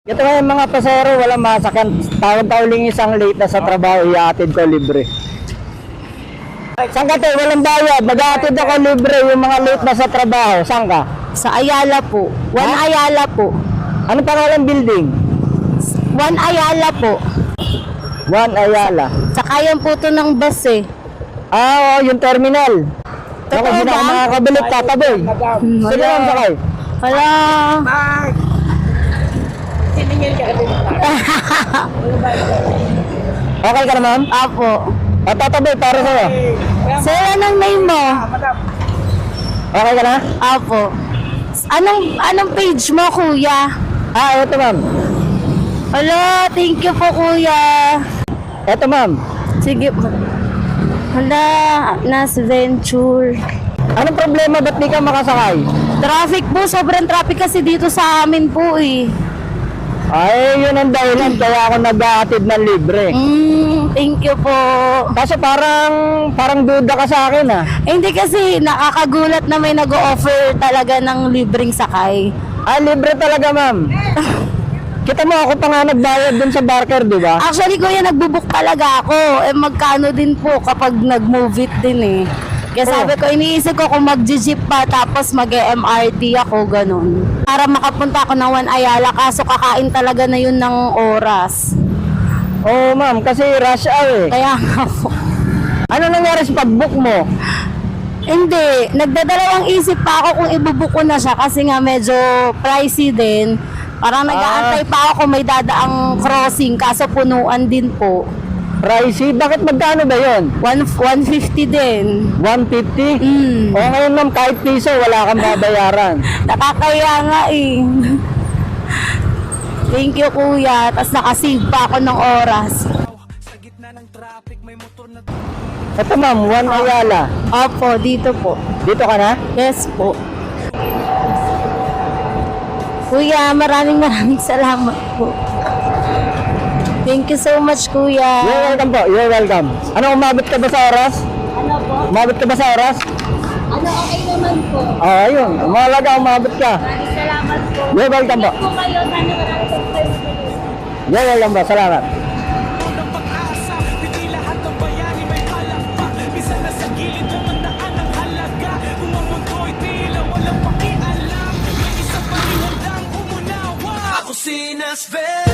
Ito nga yung mga pasero, walang masakan. Tawag-tawling isang late na sa trabaho, iatid ko libre. Saan ka tayo? Walang bayad. Nag-aatid ako libre yung mga late na sa trabaho. Saan ka? Sa Ayala po. One Ayala po. Ano pangalan building? One Ayala po. One Ayala. Sakayan po to ng bus eh. Ah, oo, yung terminal. Ako, Totoo hindi na ako ba? makakabalik, tataboy. Sige lang, sakay. Hala. Okay ka na, ma'am? Apo. Tataboy, para sa'yo. Sir, anong name mo? Okay ka na? Apo. Anong page mo, kuya? Ah, ito, ma'am. Hala, thank you po, kuya. Ito, ma'am. Sige po. Hala, Nas Venture. Anong problema? Ba't di ka makasakay? Traffic po, sobrang traffic kasi dito sa amin po eh. Ay, yun ang dahilan. Kaya ako nag-aatid ng libre. Thank you po. Kaso parang duda ka sa akin, ah. Hindi kasi nakakagulat na may nag-o-offer talaga ng libreng sakay. Ah, libre talaga, ma'am. Kita mo, ako pa nga nagbayad dun sa Barker, di ba? Actually, kuya, nagbubuk talaga ako. Eh, magkano din po kapag nag-move it din eh. Kaya sabi ko, iniisip ko kung mag-jeep pa tapos mag-MRT ako, ganun. Para makapunta ako ng One Ayala, kaso kakain talaga na yun ng oras. Oo, ma'am, kasi rush hour, eh. Kaya nga po. Ano nangyari sa pag-book mo? Hindi, nagdadalawang isip pa ako kung ibubook ko na siya kasi nga medyo pricey din. Parang nag-aantay pa ako kung may dadaang crossing kaso punuan din po. Pricey? Bakit magkano ba yun? 150 din. 150? O ngayon, ma'am, kahit piso, wala kang babayaran. Nakakaya nga eh. Thank you, kuya. Tapos nakasave pa ako ng oras. Ito, ma'am, One Ayala. Opo, dito po. Dito ka na? Yes po. Kuya, maraming salamat po. Thank you so much, kuya. You're welcome po, you're welcome. Ano, umabot ka ba sa oras? Ano po? Umabot ka ba sa oras? Ano, okay naman po. Ah, ayun. Mahalaga, umabot ka. Maraming salamat po. You're welcome po. Po kayo, sana maraming subscribe po. You're welcome po, salamat. Ako si Nas Venture.